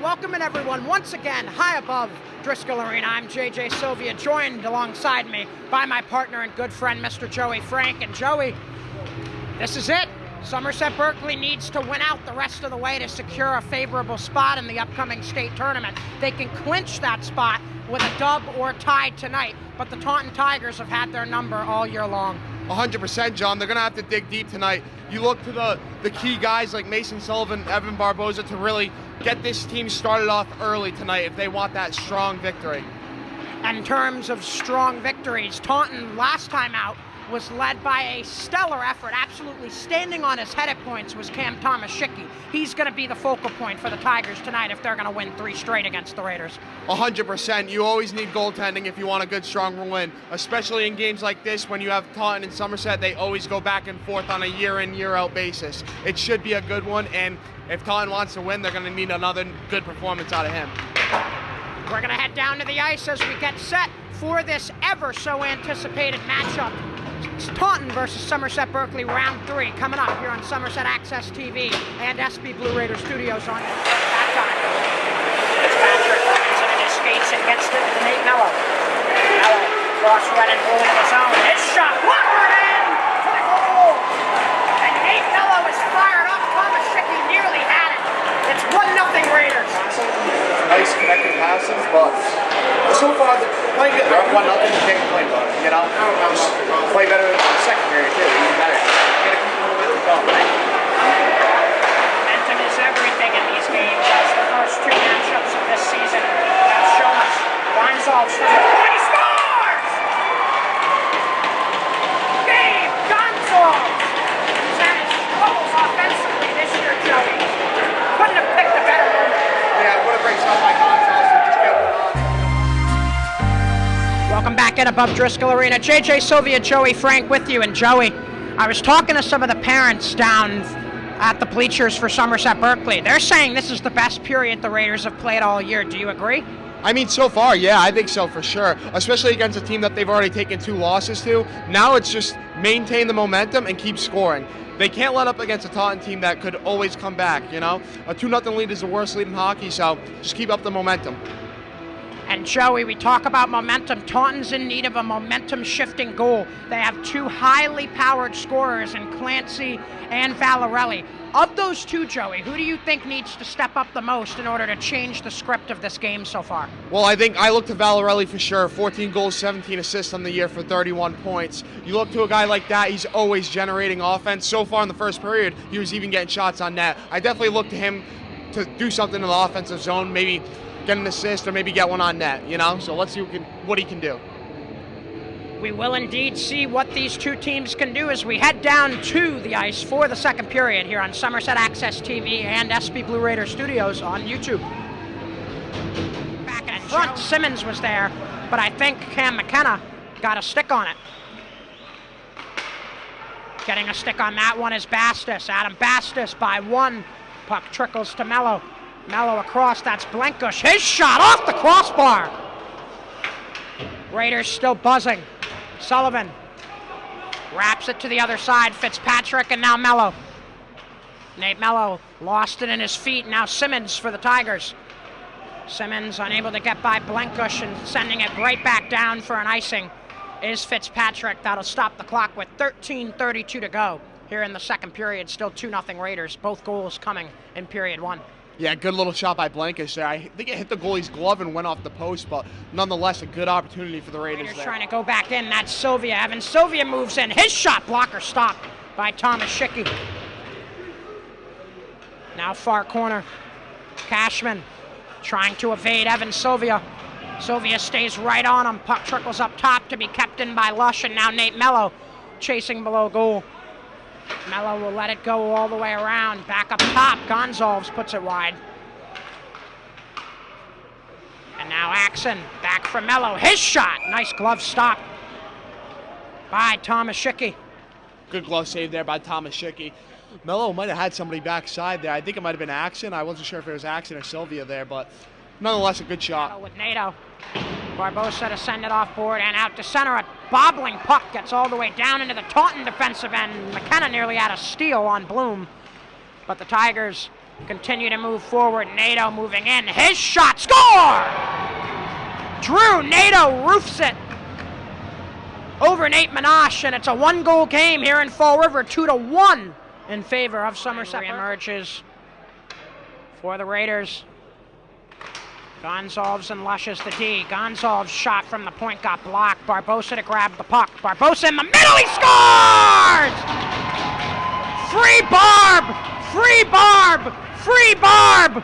welcoming everyone once again high above Driscoll Arena. I'm JJ Sylvia, joined alongside me by my partner and good friend, Mr. Joey Frank. And Joey, this is it. Somerset-Berkley needs to win out the rest of the way to secure a favorable spot in the upcoming state tournament. They can clinch that spot with a dub or tie tonight, but the Taunton Tigers have had their number all year long. 100%, John. They're going to have to dig deep tonight. You look to the key guys like Mason Sullivan, Evan Barboza to really get this team started off early tonight if they want that strong victory. In terms of strong victories, Taunton last time out was led by a stellar effort, absolutely standing on his head at points, was Cam Thomas-Shickey. He's going to be the focal point for the Tigers tonight if they're going to win 3 straight against the Raiders. 100%. You always need goaltending if you want a good, strong win, especially in games like this when you have Taunton and Somerset. They always go back and forth on a year-in, year-out basis. It should be a good one, and if Taunton wants to win, they're going to need another good performance out of him. We're going to head down to the ice as we get set for this ever-so-anticipated matchup. It's Taunton versus Somerset-Berkley round 3 coming up here on Somerset Access TV and SB Blue Raider Studios on that time. Fitzpatrick brings it in his skates and gets to Nate Mello. Mello cross red and blue into the zone. His shot blockered in to the goal. And Nate Mello is fired up. Thomas-Shickey nearly had it. It's 1-0 Raiders. Nice connecting passes, but so far they're playing good. They're up 1-0. You can't complain about it, you know? Just play better in the second period, too. Even better. You gotta keep a little bit of going, right? Momentum is everything in these games, as the first 2 matchups of this season have shown us. Gonzalez for the point. He scores! Dave Gonzalez! He's had his troubles offensively this year, Joey. Couldn't have picked a better moment. Yeah, what a great shot by Gonzalez to just get one on. Welcome back in above Driscoll Arena. JJ Sylvia, Joey Frank with you. And Joey, I was talking to some of the parents down at the bleachers for Somerset-Berkley. They're saying this is the best period the Raiders have played all year. Do you agree? I mean, so far, yeah, I think so for sure. Especially against a team that they've already taken 2 losses to. Now it's just maintain the momentum and keep scoring. They can't let up against a Taunton team that could always come back, you know? A 2-0 lead is the worst lead in hockey, so just keep up the momentum. And Joey, we talk about momentum. Taunton's in need of a momentum-shifting goal. They have 2 highly powered scorers in Clancy and Valarelli. Of those 2, Joey, who do you think needs to step up the most in order to change the script of this game so far? Well, I think I look to Valarelli for sure. 14 goals, 17 assists on the year for 31 points. You look to a guy like that, he's always generating offense. So far in the first period, he was even getting shots on net. I definitely look to him to do something in the offensive zone, maybe get an assist or maybe get one on net, you know? So let's see what he can do. We will indeed see what these 2 teams can do as we head down to the ice for the second period here on Somerset Access TV and SB Blue Raider Studios on YouTube. Back in front, Simmons was there, but I think Cam McKenna got a stick on it. Getting a stick on that one is Bastis. Adam Bastis by 1. Puck trickles to Mello. Mello across, that's Blenkush. His shot off the crossbar. Raiders still buzzing. Sullivan wraps it to the other side. Fitzpatrick and now Mello. Nate Mello lost it in his feet. Now Simmons for the Tigers. Simmons unable to get by Blenkush and sending it right back down for an icing is Fitzpatrick. That'll stop the clock with 13:32 to go here in the second period. Still 2-0 Raiders. Both goals coming in period 1. Yeah, good little shot by Blenkish there. I think it hit the goalie's glove and went off the post, but nonetheless, a good opportunity for the Raiders there. Trying to go back in. That's Sylvia. Evan Sylvia moves in. His shot blocker stopped by Thomas-Shickey. Now far corner. Cashman trying to evade Evan Sylvia. Sylvia stays right on him. Puck trickles up top to be kept in by Lush, and now Nate Mello chasing below goal. Mello will let it go all the way around. Back up top, Gonzalez puts it wide. And now Axon, back for Mello. His shot, nice glove stop by Thomas-Shickey. Good glove save there by Thomas-Shickey. Mello might have had somebody backside there. I think it might have been Axon. I wasn't sure if it was Axon or Sylvia there, but nonetheless, a good shot. With NATO. Barbosa to send it off board and out to center. A bobbling puck gets all the way down into the Taunton defensive end. McKenna nearly had a steal on Bloom. But the Tigers continue to move forward. Nato moving in. His shot. Score! Drew Nato roofs it over Nate Minash, and it's a 1-goal game here in Fall River, 2-1 in favor of Somerset. Emerges for the Raiders. Gonzalez and Lushes the D. Gonzalez shot from the point got blocked. Barbosa to grab the puck. Barbosa in the middle, he scores! Free Barb! Free Barb! Free Barb!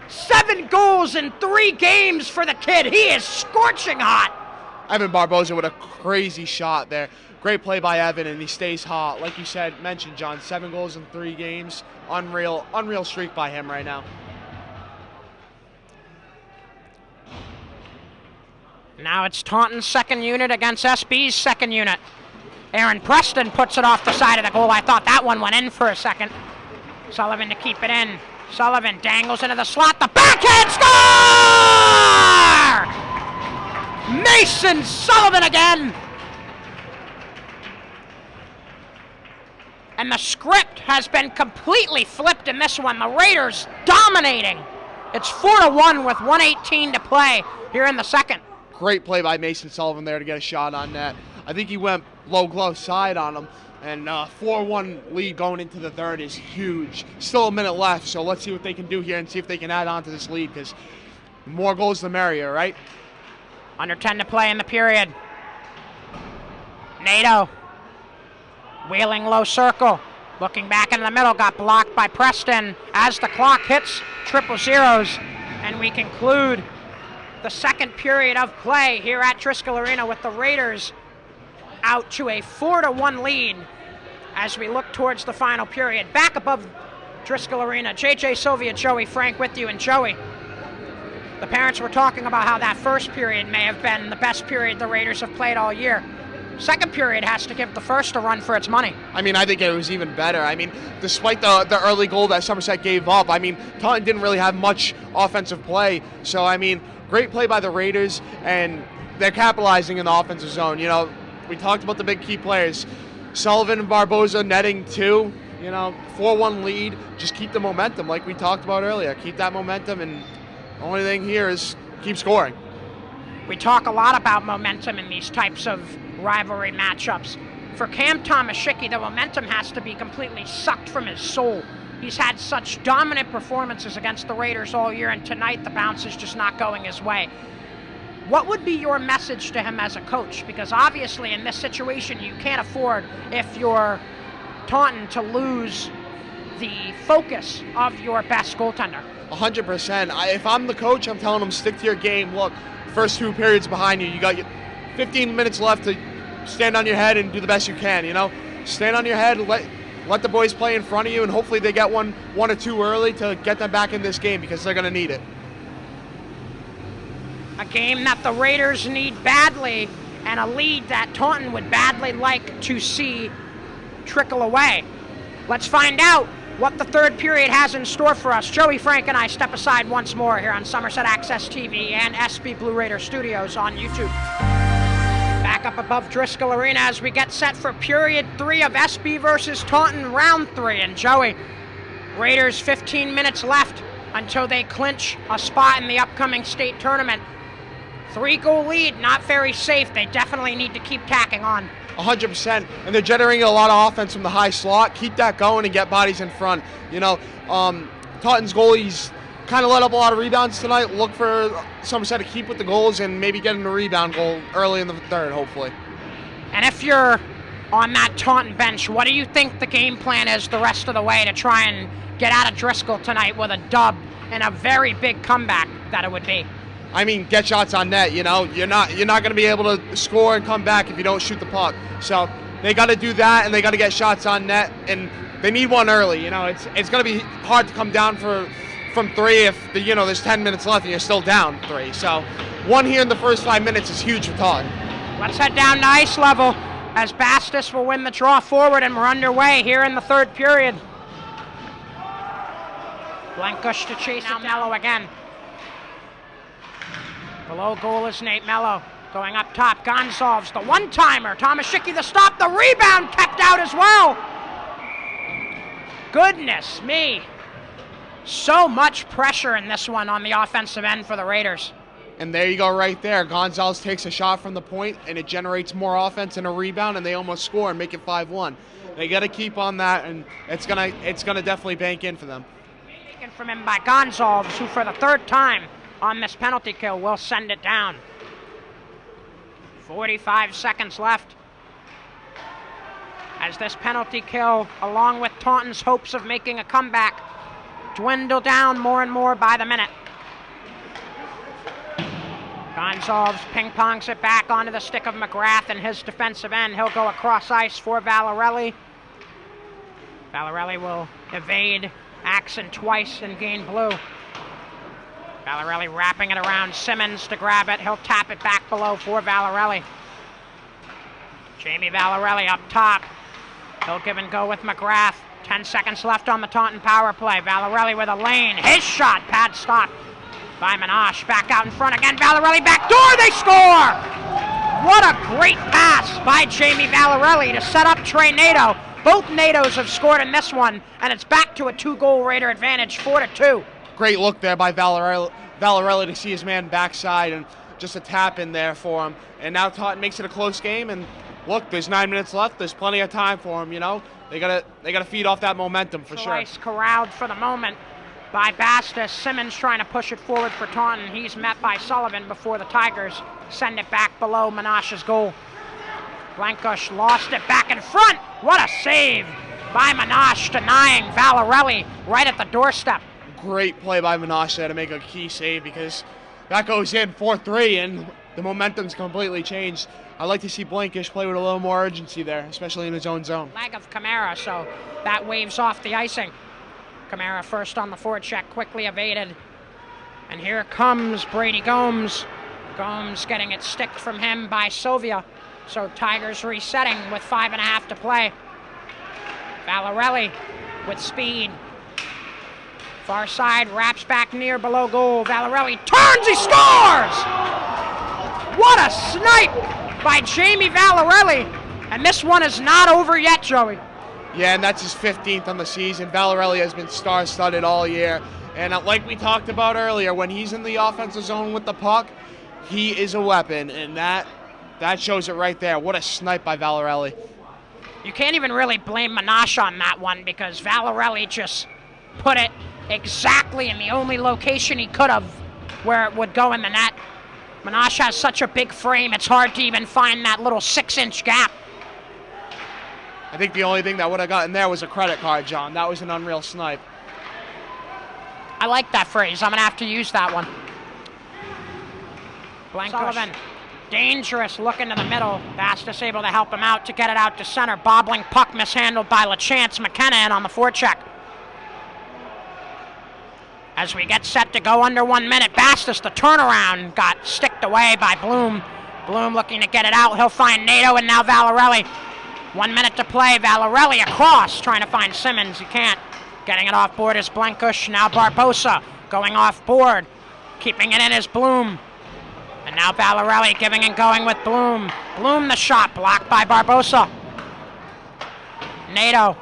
7 goals in 3 games for the kid. He is scorching hot. Evan Barbosa with a crazy shot there. Great play by Evan, and he stays hot. Like you mentioned, John, 7 goals in 3 games. Unreal streak by him right now. Now it's Taunton's second unit against SB's second unit. Aaron Preston puts it off the side of the goal. I thought that one went in for a second. Sullivan to keep it in. Sullivan dangles into the slot. The backhand score! Mason Sullivan again. And the script has been completely flipped in this one. The Raiders dominating. It's 4-1 with 1:18 to play here in the second. Great play by Mason Sullivan there to get a shot on net. I think he went low glove side on him, and 4-1 lead going into the third is huge. Still a minute left, so let's see what they can do here and see if they can add on to this lead, because more goals the merrier, right? Under 10 to play in the period. Nato wheeling low circle, looking back into the middle, got blocked by Preston as the clock hits triple zeros, and we conclude the second period of play here at Driscoll Arena with the Raiders out to a 4-1 lead as we look towards the final period. Back above Driscoll Arena, JJ Sylvia, Joey Frank with you. And Joey, the parents were talking about how that first period may have been the best period the Raiders have played all year. Second period has to give the first a run for its money. I mean, I think it was even better. I mean, despite the early goal that Somerset gave up, I mean, Taunton didn't really have much offensive play. So, I mean, great play by the Raiders, and they're capitalizing in the offensive zone. You know, we talked about the big key players. Sullivan and Barbosa netting 2, 4-1 lead. Just keep the momentum like we talked about earlier. Keep that momentum, and the only thing here is keep scoring. We talk a lot about momentum in these types of rivalry matchups. For Cam Tomaszicki, the momentum has to be completely sucked from his soul. He's had such dominant performances against the Raiders all year, and tonight the bounce is just not going his way. What would be your message to him as a coach? Because obviously in this situation you can't afford, if you're Taunton, to lose the focus of your best goaltender. 100%. If I'm the coach, I'm telling him stick to your game. Look, first 2 periods behind you. You got 15 minutes left to stand on your head and do the best you can, Stand on your head, let the boys play in front of you, and hopefully they get one or 2 early to get them back in this game, because they're going to need it. A game that the Raiders need badly, and a lead that Taunton would badly like to see trickle away. Let's find out what the third period has in store for us. Joey Frank and I step aside once more here on Somerset Access TV and SB Blue Raider Studios on YouTube. Back up above Driscoll Arena as we get set for period 3 of SB versus Taunton round 3. And Joey, Raiders 15 minutes left until they clinch a spot in the upcoming state tournament. 3-goal lead, not very safe. They definitely need to keep tacking on. 100%, and they're generating a lot of offense from the high slot. Keep that going and get bodies in front. Taunton's goalies kind of let up a lot of rebounds tonight. Look for Somerset to keep with the goals and maybe get in a rebound goal early in the third, hopefully. And if you're on that Taunton bench, what do you think the game plan is the rest of the way to try and get out of Driscoll tonight with a dub and a very big comeback that it would be? I mean, get shots on net. You're not going to be able to score and come back if you don't shoot the puck. So they got to do that, and they got to get shots on net, and they need one early. It's going to be hard to come down from 3 if there's 10 minutes left and you're still down 3. So 1 here in the first 5 minutes is huge for Taunton. Let's head down to ice level as Bastis will win the draw forward, and we're underway here in the third period. Blankush to chase now Mello again. Below goal is Nate Mello. Going up top, Gonzalez, the one-timer. Tomaszicki the stop, the rebound kept out as well. Goodness me. So much pressure in this one on the offensive end for the Raiders. And there you go right there. Gonzalez takes a shot from the point, and it generates more offense and a rebound, and they almost score and make it 5-1. They got to keep on that, and it's gonna definitely bank in for them. Taken from him by Gonzalez, who for the third time on this penalty kill will send it down. 45 seconds left. As this penalty kill, along with Taunton's hopes of making a comeback, dwindle down more and more by the minute. Gonzalez ping-pongs it back onto the stick of McGrath and his defensive end. He'll go across ice for Valarelli. Valarelli will evade Axon twice and gain blue. Valarelli wrapping it around Simmons to grab it. He'll tap it back below for Valarelli. Jamie Valarelli up top. He'll give and go with McGrath. 10 seconds left on the Taunton power play. Valarelli with a lane. His shot, pad stop by Minash. Back out in front again. Valarelli back door. They score! What a great pass by Jamie Valarelli to set up Trey Nato. Both Natos have scored in this one, and it's back to a 2-goal Raider advantage, 4-2. Great look there by Valarelli to see his man backside and just a tap in there for him. And now Taunton makes it a close game, and look, there's 9 minutes left. There's plenty of time for him, you know. They gotta feed off that momentum for sure. Ice corralled for the moment by Bastis. Simmons trying to push it forward for Taunton. He's met by Sullivan before the Tigers send it back below Menashe's goal. Blankush lost it back in front. What a save by Menashe, denying Valarelli right at the doorstep. Great play by Menashe there to make a key save, because that goes in 4-3 and the momentum's completely changed. I'd like to see Blankish play with a little more urgency there, especially in his own zone. Leg of Kamara, so that waves off the icing. Kamara first on the forecheck, quickly evaded. And here comes Brady Gomes. Gomes getting it sticked from him by Sylvia. So Tigers resetting with 5.5 to play. Valarelli with speed. Far side, wraps back near below goal. Valarelli turns, he scores! What a snipe by Jamie Valarelli. And this one is not over yet, Joey. Yeah, and that's his 15th on the season. Valarelli has been star-studded all year. And like we talked about earlier, when he's in the offensive zone with the puck, he is a weapon. And that shows it right there. What a snipe by Valarelli. You can't even really blame Menashe on that one, because Valarelli just put it exactly in the only location he could have where it would go in the net. Menashe has such a big frame, it's hard to even find that little 6-inch gap. I think the only thing that would have gotten there was a credit card, John. That was an unreal snipe. I like that phrase. I'm going to have to use that one. Sullivan, dangerous look into the middle. Bastis able to help him out to get it out to center. Bobbling puck mishandled by LaChance. McKenna in on the forecheck. As we get set to go under 1 minute, Bastis, the turnaround, got sticked away by Bloom. Bloom looking to get it out. He'll find Nato, and now Valarelli. 1 minute to play. Valarelli across, trying to find Simmons. He can't. Getting it off board is Blankush. Now Barbosa going off board. Keeping it in is Bloom. And now Valarelli giving and going with Bloom. Bloom the shot, blocked by Barbosa. Nato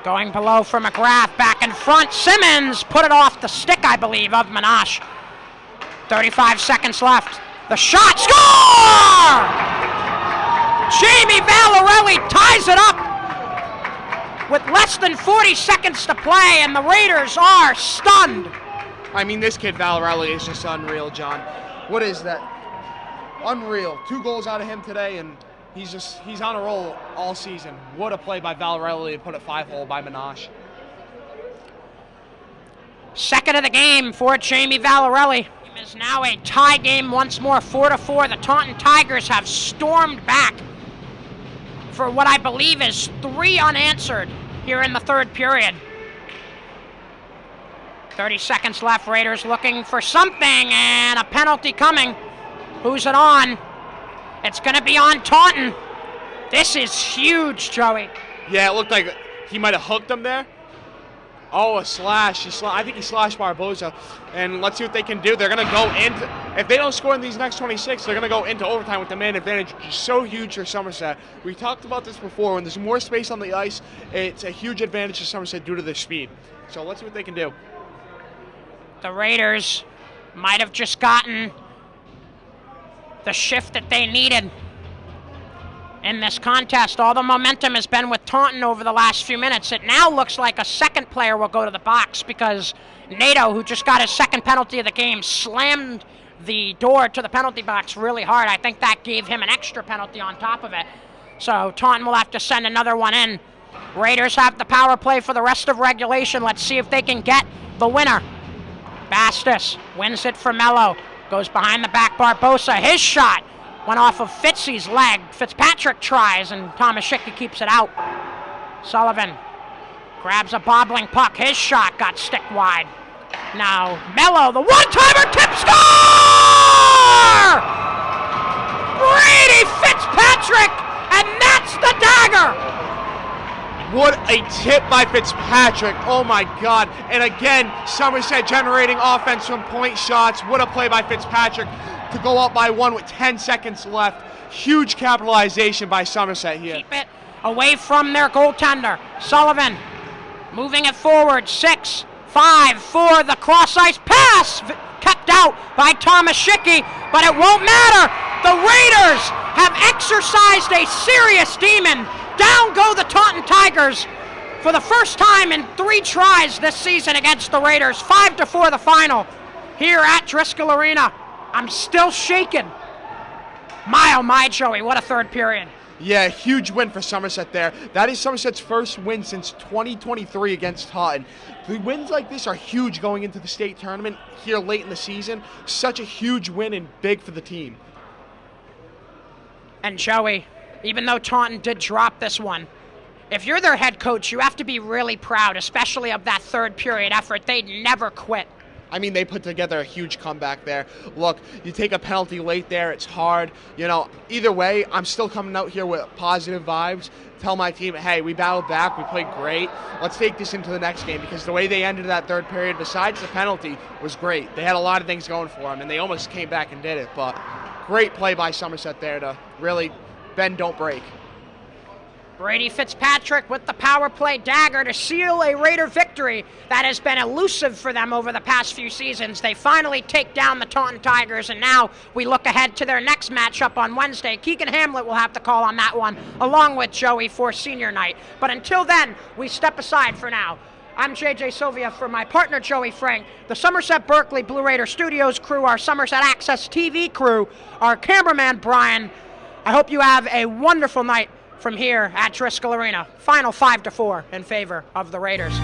going below for McGrath, back in front. Simmons put it off the stick, I believe, of Menashe. 35 seconds left. The shot, score! Jamie Valarelli ties it up with less than 40 seconds to play, and the Raiders are stunned. I mean, this kid Valarelli is just unreal, John. What is that? Unreal. 2 goals out of him today, and he's on a roll all season. What a play by Valarelli to put it 5-hole by Menashe. Second of the game for Jamie Valarelli. It is now a tie game once more, 4-4. The Taunton Tigers have stormed back for what I believe is 3 unanswered here in the third period. 30 seconds left. Raiders looking for something, and a penalty coming. Who's it on? It's going to be on Taunton. This is huge, Joey. Yeah, it looked like he might have hooked him there. Oh, a slash. I think he slashed Barbosa. And let's see what they can do. They're going to go into, if they don't score in these next 26, they're going to go into overtime with the man advantage, which is so huge for Somerset. We talked about this before. When there's more space on the ice, it's a huge advantage to Somerset due to their speed. So let's see what they can do. The Raiders might have just gotten the shift that they needed in this contest. All the momentum has been with Taunton over the last few minutes. It now looks like a second player will go to the box because Nato, who just got his second penalty of the game, slammed the door to the penalty box really hard. I think that gave him an extra penalty on top of it. So Taunton will have to send another one in. Raiders have the power play for the rest of regulation. Let's see if they can get the winner. Bastis wins it for Mello. Goes behind the back, Barbosa. His shot went off of Fitzy's leg. Fitzpatrick tries, and Tomaszicki keeps it out. Sullivan grabs a bobbling puck. His shot got stick wide. Now Mello, the one-timer, tip, score! Brady Fitzpatrick, and that's the dagger! What a tip by Fitzpatrick. Oh my God. And again, Somerset generating offense from point shots. What a play by Fitzpatrick to go up by one with 10 seconds left. Huge capitalization by Somerset here. Keep it away from their goaltender. Sullivan moving it forward. 6, 5, 4. The cross-ice pass kept out by Tomaszicki, but it won't matter. The Raiders have exercised a serious demon. Down go the Taunton Tigers for the first time in 3 tries this season against the Raiders. 5-4 the final here at Driscoll Arena. I'm still shaken. My, oh my, Joey, what a third period. Yeah, huge win for Somerset there. That is Somerset's first win since 2023 against Taunton. The wins like this are huge going into the state tournament here late in the season. Such a huge win and big for the team. And Joey, even though Taunton did drop this one, if you're their head coach, you have to be really proud, especially of that third period effort. They never quit. I mean, they put together a huge comeback there. Look, you take a penalty late there, it's hard. You know, either way, I'm still coming out here with positive vibes. Tell my team, hey, we battled back, we played great. Let's take this into the next game, because the way they ended that third period, besides the penalty, was great. They had a lot of things going for them, and they almost came back and did it. But great play by Somerset there to really bend, don't break. Brady Fitzpatrick with the power play dagger to seal a Raider victory that has been elusive for them over the past few seasons. They finally take down the Taunton Tigers, and now we look ahead to their next matchup on Wednesday. Keegan Hamlet will have to call on that one, along with Joey for senior night. But until then, we step aside for now. I'm JJ Sylvia for my partner Joey Frank, the Somerset-Berkley Blue Raider Studios crew, our Somerset Access TV crew, our cameraman Brian. I hope you have a wonderful night from here at Driscoll Arena. Final 5-4 in favor of the Raiders.